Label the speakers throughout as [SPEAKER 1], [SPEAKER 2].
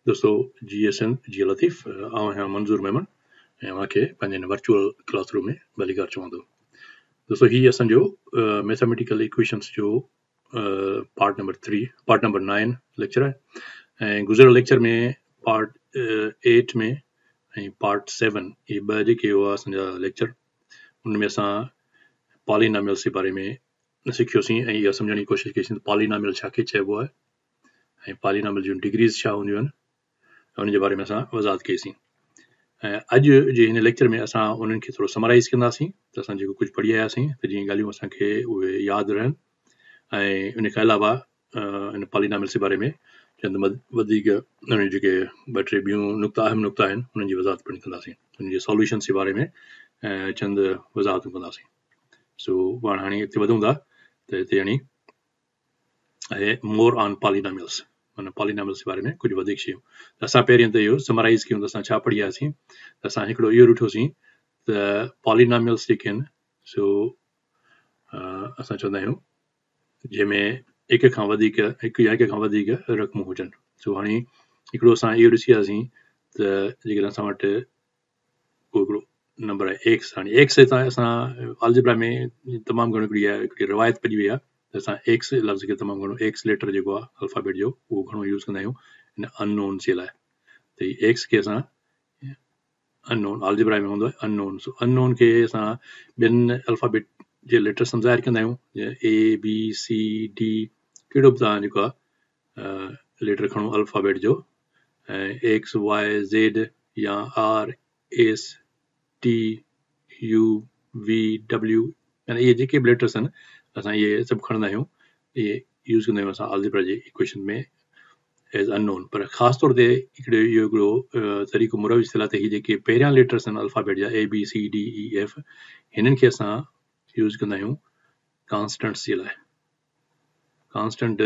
[SPEAKER 1] दोस्तों GSN जी लतीफ़ आऊं मंजूर मेमन ऐं अव्हांखे पंहिंजे वर्चुअल क्लासरूम में भलीकार चवां थो। दोस्तों ही असांजो मैथमेटिकल इक्वेशंस जो पार्ट नंबर 9 लेक्चर आहे ऐं गुज़िरियल लेक्चर में पार्ट 8 में ऐं पार्ट 7 ये ॿ जेके हुआ असांजा लेक्चर उनमें असां पॉलिनॉमियल्स जे बारे में सिखियोसीं ऐं इहा सम्झण जी कोशिशि कईसीं पॉलिनॉमियल छाखे चइबो आहे ऐं पॉलिनॉमियल जूं डिग्रीज़ छा हूंदियूं आहिनि उन जे बारे में असां वज़ाहत कईसीं। ऐं अॼु जे हिन लेक्चर में असां उन्हनि खे थोरो समराइज़ कंदासीं त असां जेको कुझु पढ़ी आयासीं त जीअं ॻाल्हियूं असांखे उहे यादि रहनि ऐं इन खां अलावा इन पॉलिनॉमियल्स जे बारे में चंद वधीक उन जेके ॿ टे ॿियूं अहम नुक़्ता आहिनि उन्हनि जी वज़ाहत पिणु कंदासीं उन जे सॉल्यूशन्स जे बारे में चंद वज़ाहतूं कंदासीं। सो पाण हाणे हिते वधूं था त हिते हाणे मोर ऑन पॉलिनॉमियल्स माना पॉलिनॉमियल्स जे बारे में कुझु वधीक शयूं असां पहिरियों त इहो समराइज़ कयूं त असां छा पढ़ी आयासीं त असां हिकिड़ो इहो ॾिठोसीं त पॉलिनॉमियल्स जेके आहिनि सो असां चवंदा आहियूं जंहिंमें हिक खां वधीक रक़मूं हुजनि। सो हाणे हिकिड़ो असां इहो ॾिसी वियासीं त जेकॾहिं असां वटि को हिकिड़ो नंबर आहे एक्स। हाणे एक्स हितां असां अलजेब्रा में तमामु घणो हिकिड़ी रिवायत पइजी वई आहे त असां एक्स लफ़्ज़ खे तमामु घणो एक्स लेटर जेको आहे अल्फ़ाबेट जो उहो घणो यूज़ कंदा आहियूं हिन अननोन जे लाइ। त हीअ एक्स खे असां अननोन अलजेब्रा में हूंदो आहे अननोन। सो अननोन खे असां ॿियनि अल्फ़ाबेट जे लेटर सां ज़ाहिर कंदा आहियूं जीअं ABCD कहिड़ो बि तव्हां जेको आहे लेटर खणो अल्फ़ाबेट जो ऐं XYZ या RSTUVW यानी इहे जेके बि लेटर्स आहिनि असां इहे सभु खणंदा आहियूं इहे यूज़ कंदा आहियूं असां अलजेब्रा जे इक्वेशन में एज़ अननोन। पर ख़ासि तौर ते हिकिड़ो तरीक़ो मुरविज थियल आहे त हीअ जेके पहिरियां लेटर्स आहिनि अल्फ़ाबेट जा ABCDEF हिननि खे असां यूज़ कंदा आहियूं कॉन्स्टेंट्स जे लाइ। कॉन्स्टेंट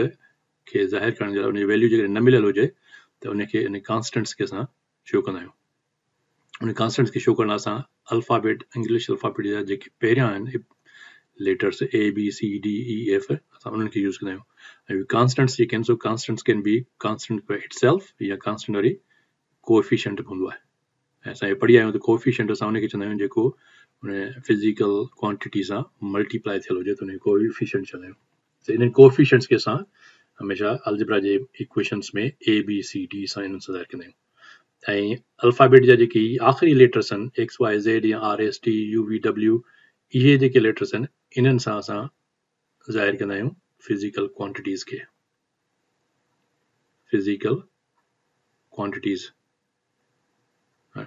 [SPEAKER 1] खे ज़ाहिर करण जे लाइ उनजी वैल्यू जेकॾहिं न मिलियल हुजे त उनखे इन कॉन्स्टेंट्स खे असां शो कंदा आहियूं। उन कॉन्स्टेंट्स खे शो करण लाइ असां अल्फ़ाबेट इंग्लिश अल्फ़ाबेट जा जेके पहिरियां आहिनि लेटर्स ABCDEF असां उन्हनि खे यूज़ कंदा आहियूं। ऐं कॉन्स्टेंट्स जेके आहिनि so constants can be constant by itself या कॉन्स्टेंट वरी कोएफिशिएंट बि हूंदो आहे। ऐं असां इहे पढ़ी आया आहियूं त कोएफिशिएंट असां उनखे चवंदा आहियूं जेको उन फिज़िकल क्वांटिटी सां मल्टीप्लाई थियल हुजे त उनखे कोएफिशिएंट चवंदा आहियूं। त इन्हनि कोएफिशिएंट्स खे असां हमेशह अलजेब्रा जे इक्वेशन्स में ABCD सां इन्हनि सां ज़ाहिर कंदा आहियूं। ऐं अल्फ़ाबेट जा जेके आख़िरी लेटर्स आहिनि XYZ या RSTUVW इहे जेके लेटर्स आहिनि इन्हनि सां असां ज़ाहिर कंदा आहियूं फिज़िकल क्वांटिटीज़ खे। फिज़िकल क्वांटिटीज़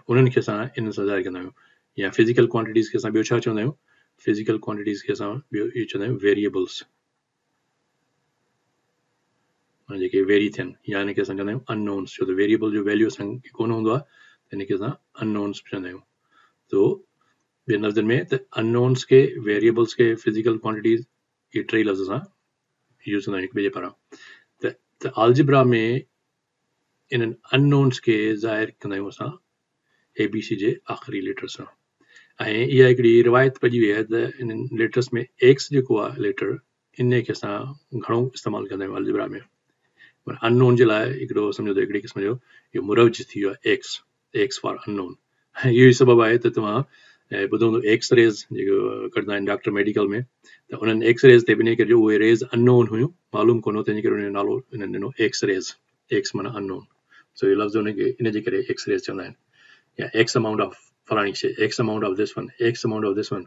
[SPEAKER 1] उन्हनि खे असां इन्हनि सां ज़ाहिर कंदा आहियूं। या फिज़िकल क्वांटिटीज़ खे असां ॿियो छा चवंदा आहियूं फिज़िकल क्वांटिटीज़ खे असां ॿियो इहो चवंदा आहियूं वेरिएबल्स जेके वेरी थियनि या हिनखे असां चवंदा आहियूं अननोन्स। छो त वेरिएबल जो वैल्यू असांखे कोन हूंदो आहे त हिनखे असां अननोन्स बि चवंदा आहियूं। तो ॿियनि लफ़्ज़नि में त अननोन्स खे वेरिएबल्स खे फिज़िकल क्वांटिटीज़ इहे टे लफ़्ज़ असां यूज़ कंदा आहियूं हिक ॿिए जे पारां। त अलजेब्रा में इन्हनि अननोन्स खे ज़ाहिर कंदा आहियूं असां ABC जे आख़िरी लेटर सां। ऐं इहा हिकिड़ी रिवायत पइजी वई आहे त इन्हनि लेटर्स में एक्स जेको आहे लेटर इन खे असां घणो इस्तेमालु कंदा आहियूं अलजेब्रा में। पर अननोन जे लाइ हिकिड़ो सम्झो त हिकिड़ी क़िस्म जो इहो मुरवज थी वियो आहे एक्स फॉर अननोन। ऐं इहो ई सबबु आहे त तव्हां ॿुधो हूंदो एक्सरेज़ जेको कंदा आहिनि डॉक्टर मेडिकल में त उन्हनि एक्सरेज़ ते बि इन करे जो उहे रेज़ अननोन हुयूं मालूम कोन हो तंहिंजे करे उनजो नालो इन्हनि ॾिनो एक्सरेज़। एक्स माना अननोन। सो इहो लफ़्ज़ उनखे इनजे करे एक्सरेज़ चवंदा आहिनि या एक्स अमाउंट ऑफ फलाणी शइ X amount of this one X amount of this one.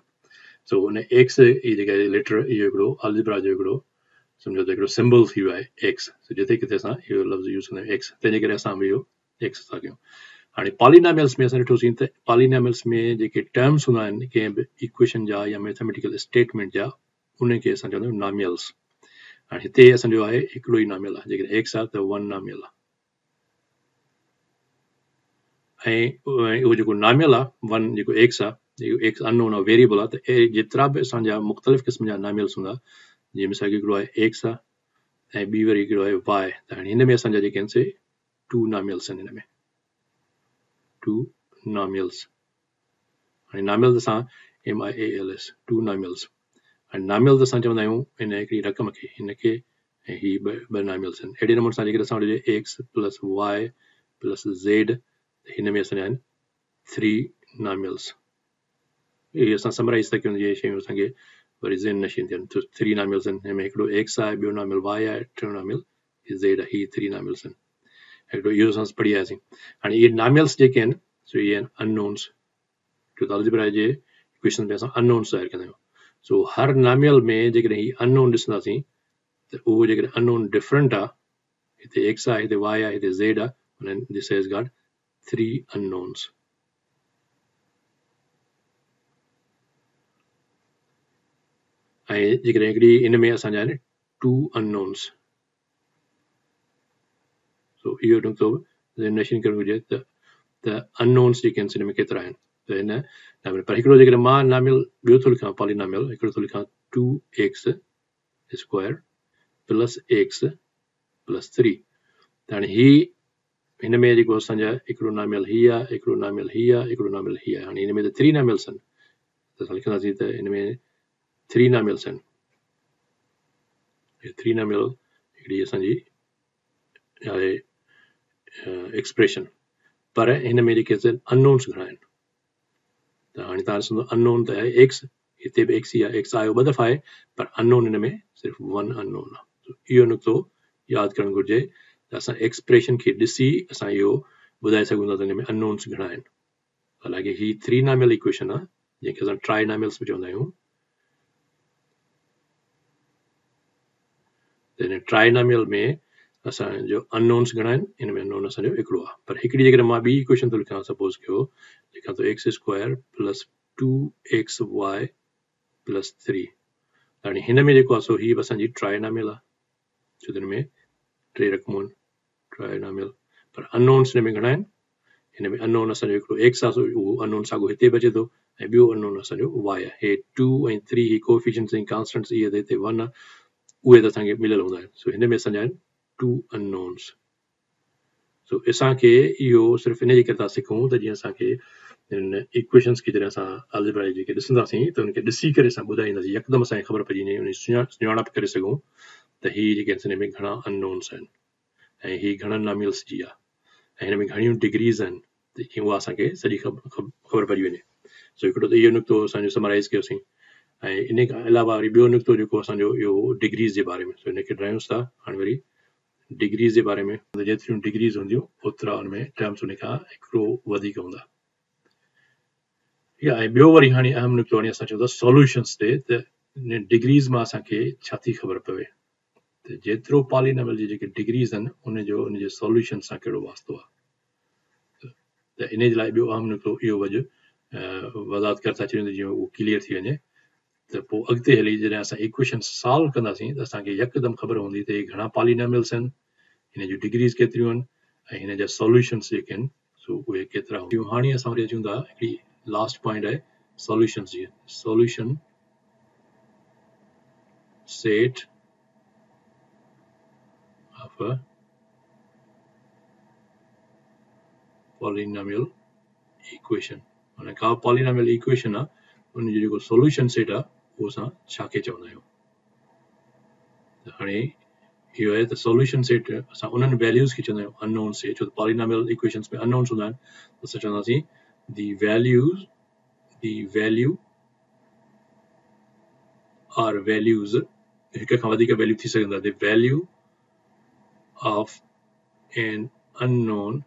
[SPEAKER 1] So उन एक्स इहे जेका लेटर इहो हिकिड़ो अलजेब्रा जो हिकिड़ो सम्झो त हिकिड़ो सिंबल थी वियो आहे एक्स। जिते किथे असां इहो लफ़्ज़ यूज़ कंदा आहियूं एक्स तंहिंजे करे असां बि इहो एक्स था कयूं। हाणे पॉलिनॉमियल्स में असां ॾिठोसीं त पॉलिनॉमियल्स में जेके टर्म्स हूंदा आहिनि कंहिं बि इक्वेशन जा या मैथमेटिकल स्टेटमेंट जा उनखे असां चवंदा आहियूं नॉमियल्स। हाणे हिते असांजो आहे हिकिड़ो ई नॉमियल आहे जेकॾहिं एक्स आहे त वन नॉमियल आहे। ऐं उहो जेको नॉमियल आहे वन जेको एक्स आहे इहो एक्स अननोन आहे वेरिएबल आहे त जेतिरा बि असांजा मुख़्तलिफ़ क़िस्म जा नॉमियल्स हूंदा जीअं मिसाल हिकिड़ो आहे एक्स आहे ऐं ॿी वरी हिकिड़ो आहे वाए। त हाणे हिन में असांजा जेके आहिनि से टू नॉमियल्स आहिनि। हिन में टू नॉमियल्स। हाणे नॉमियल्स असां MIALS टू नॉमियल्स। हाणे नॉमियल्स असां चवंदा आहियूं हिन हिकिड़ी रक़म खे हिनखे ऐं ही ॿ नॉमियल्स आहिनि। अहिड़े नमूने सां जेकॾहिं असां वटि x plus Y plus z हिन में असांजा आहिनि 3 नॉमिनल्स। ये असां समराइज़ था कयूं, ये शयूं असांखे वरी ज़हन नशीं थियनि। तो 3 नॉमिनल्स आहिनि, हिन में हिकिड़ो x आहे, ॿियो नॉमिनल y आहे, टियों नॉमिनल z आहे। ही 3 नॉमिनल्स आहिनि। हिकिड़ो इहो असां पढ़ी आयासीं। हाणे इहे नॉमिनल्स जेके आहिनि सो इहे आहिनि अननोन्स। जो अलजेब्रा जे इक्वेशन में असां अननोन्स ज़ाहिर कंदा आहियूं। सो हर नॉमिनल में जेकॾहिं ही अननोन ॾिसंदासीं त उहो जेकॾहिं अननोन डिफरेंट आहे, हिते x आहे, हिते y आहे, हिते z आहे, and this has got 3 unknowns. ऐं जेकॾहिं हिकिड़ी इन में असांजा आहिनि 2 unknowns. सो इहो नुक़्तो नशीन करणु घुरिजे त unknowns जेके आहिनि हिन में केतिरा आहिनि। त हिन नॉमिनल पर हिकिड़ो जेकॾहिं मां नॉमिनल ॿियो थो लिखां पॉलिनॉमियल, हिकिड़ो थो लिखां 2x square plus x plus 3। त हाणे ही हिन में जेको असांजा हिकिड़ो नॉमिनल ही आहे, हिकिड़ो नॉमिनल ही आहे, हिकिड़ो नॉमिनल ही आहे। हाणे हिन में त 3 नॉमिनल्स आहिनि, त असां लिखंदासीं त हिन में 3 नॉमिनल्स आहिनि। 3 नॉमिनल हिकिड़ी असांजी आहे एक्सप्रेशन, पर हिन में जेके अननोन्स घणा आहिनि। त हाणे तव्हां ॾिसंदो अननोन त आहे x, हिते बि x ई आहे, x आयो 2 दफ़ा आहे, पर अननोन हिन में सिर्फ़ु 1 अननोन आहे। इहो नुक़्तो यादि करणु घुरिजे त असां एक्सप्रेशन खे ॾिसी असां इहो ॿुधाए सघूं था त हिन में अननोन्स घणा आहिनि। हालांकि ही 3 नॉमिनल इक्वेशन आहे जंहिंखे असां ट्राइनॉमिनल्स बि चवंदा आहियूं। त हिन ट्राइनॉमिनल में असांजो अननोन्स घणा आहिनि, हिन में अननोन असांजो हिकिड़ो आहे। पर हिकिड़ी जेकॾहिं मां ॿी इक्वेशन थो लिखां, सपोज़ कयो लिखां थो x square plus 2xy plus 3। हाणे हिन में जेको आहे सो ही असांजी ट्राइनॉमिनल आहे, छो त हिन में 3 रक़मूं आहिनि ट्राइनॉमिनल। पर अननोन्स हिन में घणा आहिनि, हिन में अननोन असांजो हिकिड़ो x आहे, सो उहो अननोन साॻियो हिते बचे थो, ऐं ॿियो अननोन असांजो y आहे। हे 2 ऐं 3 ही कोएफिशिएंट्स ऐं कॉन्स्टेंट्स इहे त हिते 1 आहे, उहे त असांखे मिलियल हूंदा आहिनि। सो हिन में असांजा आहिनि 2 अननोन्स। सो असांखे इहो सिर्फ़ु इन जे करे था सिखूं त जीअं असांखे हिन इक्वेशन्स खे जॾहिं असां अलजेब्रा जेके ॾिसंदासीं त उनखे ॾिसी करे असां ॿुधाईंदासीं, यकदमि असांखे ख़बर पइजी वञे, उन सुञाणप करे सघूं त ही जेके आहिनि हिन में घणा अननोन्स आहिनि ऐं ही घणनि नॉमिनल्स जी आहे, ऐं हिन में घणियूं डिग्रीज़ आहिनि, त उहा असांखे सॼी ख़बर पइजी वञे। सो हिकिड़ो त इहो नुक़्तो असांजो समराइज़ कयोसीं। ऐं इन खां अलावा वरी ॿियो नुक़्तो जेको असांजो इहो डिग्रीज़ जे बारे में, सो हिनखे ड्रायूंसि था। हाणे वरी डिग्रीज़ जे बारे में, जेतिरियूं डिग्रीज़ हूंदियूं ओतिरा हुन में टर्म्स उन खां हिकिड़ो वधीक हूंदा। ऐं ॿियो वरी हाणे अहम नुक़्तो हाणे असां चऊं था सॉल्यूशन्स ते, त डिग्रीज़ मां असांखे छा थी ख़बर पवे त जेतिरो पॉलिनॉमियल जी जेके डिग्रीज़ आहिनि उनजे सॉल्यूशन सां कहिड़ो वास्तो आहे। त इन जे लाइ ॿियो अहम नुक़्तो इहो वज़ाहत करे था छॾियूं त जीअं उहो क्लियर थी वञे, त पोइ अॻिते हली जॾहिं असां इक्वेशन सॉल्व कंदासीं त असांखे यकदमि ख़बर हूंदी त हे घणा पॉलिनॉमियल्स आहिनि, हिन जूं डिग्रीज़ केतिरियूं आहिनि, ऐं हिन जा सॉल्यूशन्स जेके आहिनि सो उहे केतिरा हूंदियूं। हाणे असां वरी अचूं था हिकिड़ी लास्ट पॉइंट आहे सॉल्यूशन्स जी। Solution set of a polynomial equation. माना का पॉलिनॉमियल इक्वेशन आहे उनजो जेको सॉल्यूशन सेट आहे उहो असां छा खे चवंदा आहियूं। त हाणे इहो आहे त सॉल्यूशन सेट असां उन्हनि वैल्यूज़ खे चवंदा आहियूं अननोन से, छो त पॉलिनॉमियल इक्वेशन्स में अननोन्स हूंदा आहिनि, त असां चवंदासीं दी वैल्यू आर वैल्यूज़, हिक खां वधीक वैल्यू थी सघंदा, the value of an unknown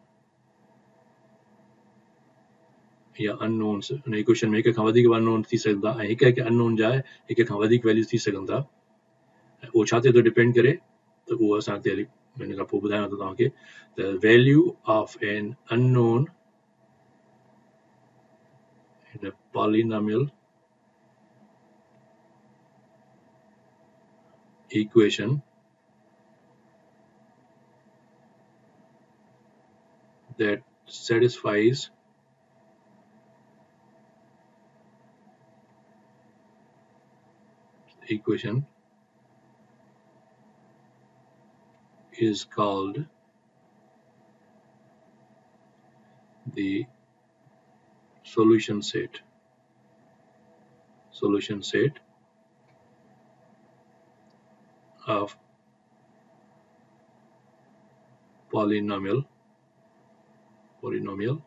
[SPEAKER 1] या अननोन्स। उन इक्वेशन में हिक खां वधीक अननोन थी सघंदा, ऐं हिक हिक अननोन जा हिक खां वधीक वैल्यूज़ थी सघंदा। उहो छा ते थो डिपेंड करे त उहो असां अॻिते हली हिन खां पोइ ॿुधायां थो तव्हांखे। त value of an unknown in a polynomial equation that satisfies the equation is called the solution set. Solution set of polynomial polynomial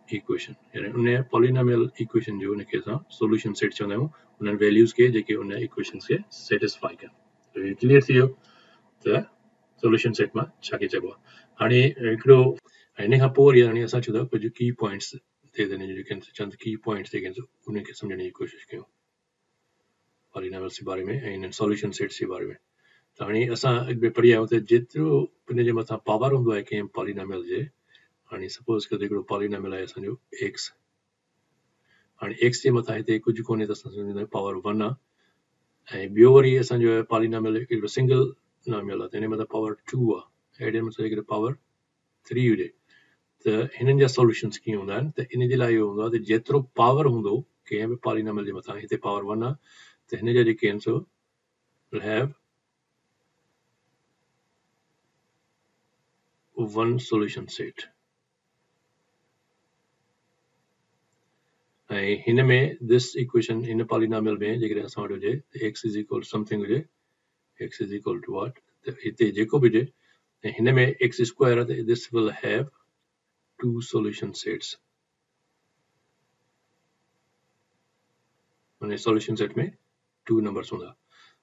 [SPEAKER 1] equation यानी उन्हें पॉलिनोमियल इक्वेशन जो उनके साथ सॉल्यूशन सेट चवंदा आहियूं उन्हनि वैल्यूज़ के जेके उन इक्वेशंस खे सेटिस्फाई कनि तो ये क्लियर थी वियो त सॉल्यूशन सेट में छा के चइबो आहे हाणे हिकिड़ो इन खां पोइ वरी हाणे असां चऊं था कुझु की पॉइंट्स ते जेके चंद की पॉइंट्स जेके उनखे सम्झण जी कोशिशि कयूं पॉलिनोमियल्स जे बारे में ऐं इन सॉल्यूशन सेट्स जे बारे में त हाणे असां अॻु में पढ़ी आहियूं त जेतिरो उन जे मथां पावर हूंदो आहे कंहिं पॉलिनोमियल जे हाणे सपोज कयो हिकिड़ो पॉलिनोमियल आहे असांजो एक्स हाणे एक्स जे मथां हिते कुझु कोन्हे त असां सम्झंदा आहियूं पावर 1 आहे ऐं ॿियो वरी असांजो पॉलिनोमियल हिकिड़ो सिंगल नॉमियल आहे त हिन मथां पावर 2 आहे ऐं हिन मथां हिकिड़ो पावर 3 हुजे त हिननि जा सॉल्यूशंस कीअं हूंदा आहिनि त इन जे लाइ इहो हूंदो आहे त जेतिरो पावर हूंदो कंहिं बि पॉलिनोमियल जे मथां हिते पावर 1 आहे त हिन जा जेके आहिनि सो will have one solution set ऐं हिन में दिस इक्वेशन इन पॉलिनोमियल में जेकॾहिं असां वटि हुजे x इज इक्वल समथिंग हुजे x is equal to what त हिते जेको बि हुजे ऐं हिन में x स्क्वायर आहे त this will have two solution sets माने सॉल्यूशन सेट में टू नंबर्स हूंदा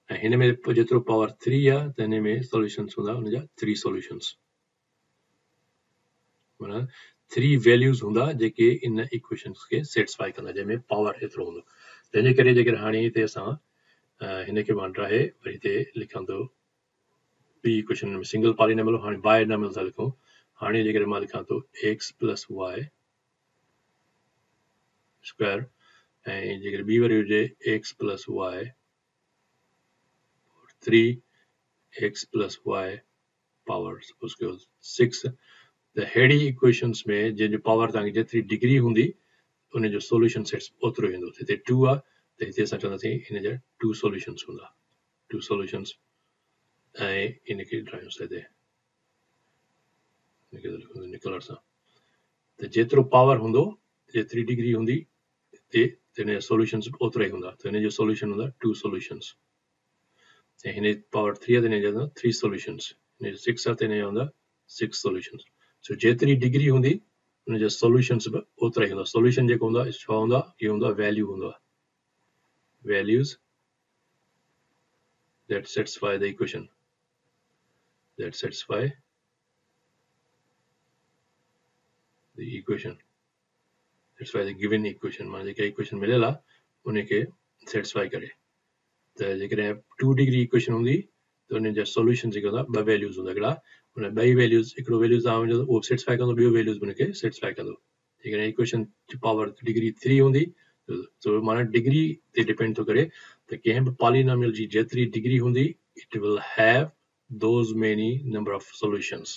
[SPEAKER 1] ऐं हिन में जेतिरो पावर 3 आहे त हिन में सॉल्यूशंस हूंदा हुन जा 3 सॉल्यूशंस माना 3 वैल्यूज़ हूंदा जेके इन इक्वेशंस खे सेटिस्फाई कंदा जंहिंमें पावर एतिरो हूंदो तंहिंजे करे जेकर हाणे हिते असां हिन खे मां ड्राहे वरी हिते लिखां थो ॿी इक्वेशन में सिंगल पॉलिनोमियल हाणे बायनोमियल था लिखूं हाणे जेकर मां लिखां थो x प्लस वाई स्क्वायर ऐं जेकर ॿी वरी हुजे x plus y 3x plus y power suppose कयो 6 त अहिड़ी इक्वेशंस में जंहिंजो पावर तव्हांखे जेतिरी डिग्री हूंदी उन जो सॉल्यूशन सेट्स ओतिरो ईंदो हिते 2 आहे त हिते असां चवंदासीं हिन जा 2 सॉल्यूशंस हूंदा 2 सॉल्यूशंस ऐं इनखे ड्रायूंसि हिते निकलण सां त जेतिरो पावर हूंदो जेतिरी डिग्री हूंदी हिते त हिन जा सॉल्यूशंस ओतिरा ई हूंदा त हिन जो सॉल्यूशन हूंदा 2 सॉल्यूशंस ऐं हिन पावर 3 आहे त हिन जा 3 सॉल्यूशंस हिन जो 6 आहे त हिन जा हूंदा 6 सॉल्यूशंस सो जेतिरी डिग्री हूंदी उन जा सॉल्यूशंस बि ओतिरा ई हूंदा सॉल्यूशन जेको हूंदो आहे छा हूंदो आहे इहो हूंदो आहे वैल्यू हूंदो आहे values that satisfy the equation that satisfy the equation satisfy the given equation माने जेका इक्वेशन मिलियल आहे उनखे सेटिस्फाई करे त जेकॾहिं 2 डिग्री इक्वेशन हूंदी त उन जा सॉल्यूशन जेका हूंदा ॿ वैल्यूज़ हूंदा हिकिड़ा उन ॿई वैल्यूज़ हिकिड़ो वैल्यूज़ तव्हां वञो उहो सेटिस्फाई कंदो ॿियो वैल्यूज़ बि उनखे सेटिस्फाई कंदो जेकॾहिं इक्वेशन जी पावर डिग्री 3 हूंदी त माना डिग्री ते डिपेंड थो करे त कंहिं बि पॉलिनोमियल जी जेतिरी डिग्री हूंदी it will have those many number of solutions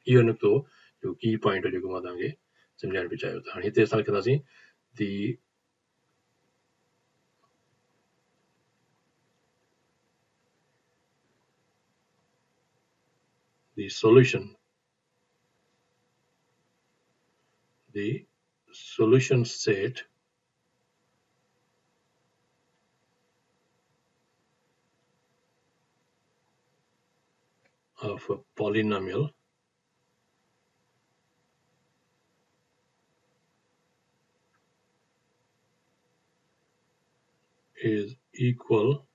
[SPEAKER 1] इहो निकितो जो की पॉइंट जेको मां तव्हांखे सम्झाइण पई चाहियो त हाणे हिते असां लिखंदासीं the solution set of a polynomial is equal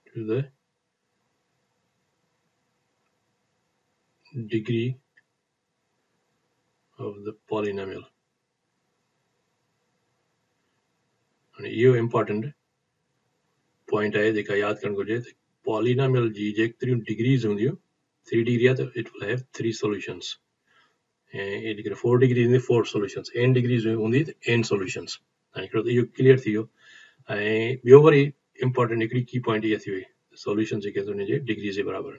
[SPEAKER 1] to the degree of the polynomial and इहो इम्पोर्टेंट पॉइंट आहे जेका यादि करणु घुरिजे त पॉलिनोमियल जी जेतिरियूं डिग्रीज़ हूंदियूं 3 डिग्री आहे त इट विल हैव 3 सॉल्यूशंस ऐं जेकर 4 डिग्री हूंदी 4 सॉल्यूशंस n डिग्रीज़ हूंदी त n सॉल्यूशंस हाणे हिकिड़ो त इहो क्लियर थी वियो ऐं ॿियो वरी इम्पोर्टेंट हिकिड़ी की पॉइंट इहा थी वई सॉल्यूशन जेके हुन जे डिग्री जे बराबरि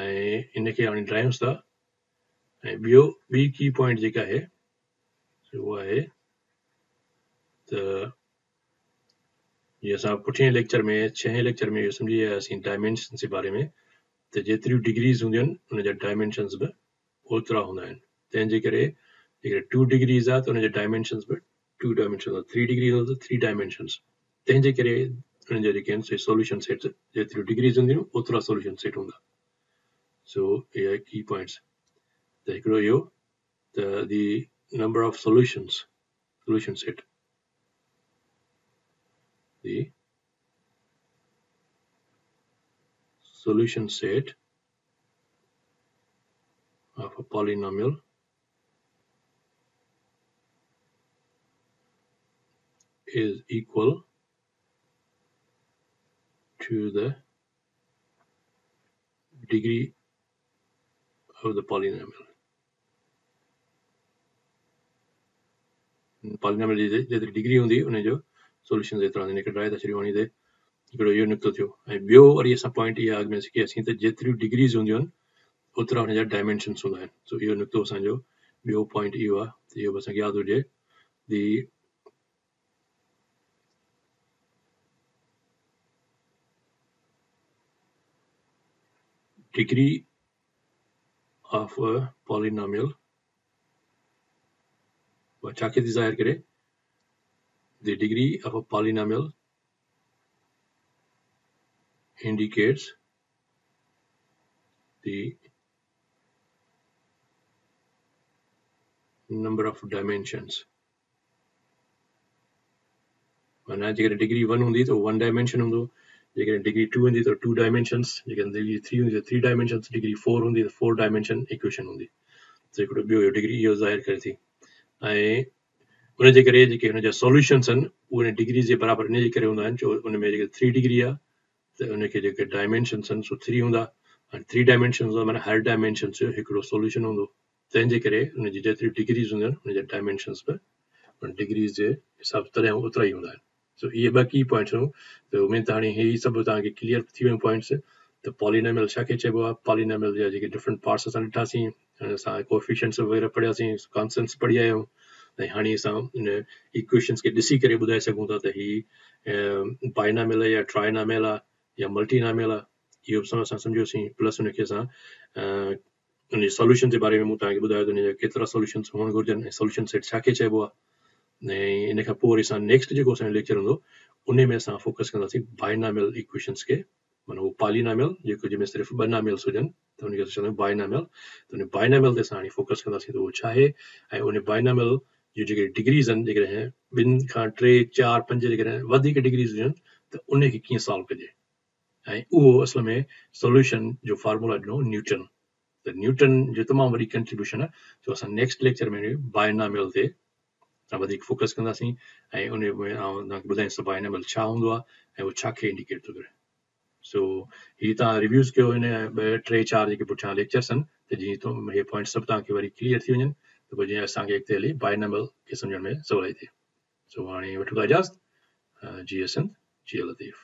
[SPEAKER 1] ऐं इनखे हाणे ड्रायूंसि था ऐं ॿी की पॉइंट जेका आहे उहा आहे त जीअं असां पुठिएं लेक्चर में 6 लेक्चर में इहो सम्झी आयासीं डायमेंशन्स जे बारे में त जेतिरियूं डिग्रीज़ हूंदियूं आहिनि उन जा डायमेंशन्स बि ओतिरा हूंदा आहिनि तंहिंजे करे जेकर 2 डिग्रीज़ आहे त उन जा डायमेंशन्स बि 2 डायमेंशन्स 3 डिग्री हूंदो त 3 डायमेंशन्स तंहिंजे करे उन जा जेके आहिनि से सॉल्यूशन सेट्स जेतिरियूं डिग्रीज़ हूंदियूं ओतिरा सॉल्यूशन सेट हूंदा So इहे की पॉइंट्स त हिकिड़ो इहो त the number of solutions solution set, the solution set of a polynomial is equal to the degree of the polynomial. Polynomial जी जेतिरी डिग्री हूंदी उन जो सॉल्यूशन एतिरो हूंदो हिनखे ड्राई था छॾियूं वञी त हिकिड़ो इहो निकितो थियो ऐं ॿियो वरी असां पॉइंट इहा अॻु में सिखियासीं त जेतिरियूं डिग्रीज़ हूंदियूं आहिनि ओतिरा हुन जा डायमेंशन्स हूंदा आहिनि. सो इहो निकितो असांजो ॿियो पॉइंट इहो आहे त इहो बि असांखे यादि हुजे. the degree of a polynomial छा खे थी ज़ाहिर करे the degree of a polynomial indicates the number of dimensions. माना जेकॾहिं डिग्री 1 हूंदी त 1 डायमेंशन हूंदो, जेकॾहिं डिग्री 2 हूंदी त 2 डायमेंशन्स, जेकॾहिं डिग्री 3 हूंदी त 3 डायमेंशन्स, डिग्री 4 हूंदी त 4 डायमेंशन इक्वेशन हूंदी. त हिकिड़ो ॿियो डिग्री इहो ज़ाहिर करे थी ऐं उन जे करे जेके हुन जा सॉल्यूशन्स आहिनि उहे डिग्री जे बराबरि इन जे करे हूंदा आहिनि छो उन में जेके 3 डिग्री आहे त उनखे जेके डायमेंशन्स आहिनि सो 3 हूंदा ऐं 3 डायमेंशन्स हूंदा माना हर डायमेंशन जो हिकिड़ो सॉल्यूशन हूंदो. तंहिंजे करे उन जी जेतिरी डिग्रीज़ हूंदियूं आहिनि उन जा डायमेंशन्स बि उन डिग्रीज़ जे हिसाब तॾहिं ओतिरा ई हूंदा आहिनि. सो इहे ॿ की पॉइंट्स हुयूं त उमेद त हाणे इहे सभु तव्हांखे क्लियर थी वियूं पॉइंट्स त पॉलिनोमियल छा खे चइबो आहे. पॉलिनोमियल जा जेके डिफरेंट पार्ट्स असां ॾिठासीं, असां कोएफिशिएंट्स वग़ैरह पढ़ियासीं, कॉन्स्टेंट्स पढ़ी आया आहियूं ऐं हाणे असां इन इक्वेशन्स खे ॾिसी करे ॿुधाए सघूं था त ही बाइनोमियल आहे या ट्राइनोमियल आहे या मल्टीनोमियल आहे. इहो बि असां सम्झोसीं. प्लस उनखे असां उन जे सॉल्यूशन जे बारे में मूं तव्हांखे ॿुधायो त उन जा केतिरा सॉल्यूशन्स हुअणु घुरिजनि ऐं सॉल्यूशन सेट छा खे चइबो आहे. ऐं इन खां पोइ वरी असां नेक्स्ट जेको असांजो लेक्चर हूंदो उन में असां फोकस कंदासीं बाइनोमियल इक्वेशन्स खे, माना उहो पॉलिनोमियल जेको जंहिंमें सिर्फ़ु 2 नॉमियल्स हुजनि त उनखे असां चवंदा आहियूं बाइनोमियल. त उन बाइनोमियल ते असां हाणे फोकस कंदासीं त उहो छा आहे ऐं उन बाइनोमियल जूं जेके डिग्रीज़ आहिनि जेकॾहिं 2 खां 3, 4, 5 जेकॾहिं वधीक डिग्रीज़ हुजनि त उनखे कीअं सॉल्व कजे. ऐं उहो असल में सॉल्यूशन जो फार्मूला ॾिनो न्यूटन. त न्यूटन जो तमामु वॾी कंट्रीब्यूशन आहे. सो असां नेक्स्ट लेक्चर में बाइनोमियल ते असां वधीक फोकस कंदासीं ऐं उन में तव्हांखे ॿुधाईंदुसि बाइनोमियल छा हूंदो आहे ऐं उहो छा खे इंडिकेट थो करे. सो ही तव्हां रिव्यूज़ कयो हिन 2, 3, 4 जेके पुठियां लेक्चर्स आहिनि त जीअं तो इहे पॉइंट्स सभु तव्हांखे वरी क्लियर थी वञनि त पोइ जीअं असांखे अॻिते हली बाइनोमियल खे सम्झण में सवलाई थिए. सो हाणे वठूं था इजाज़त. G S N G Latif.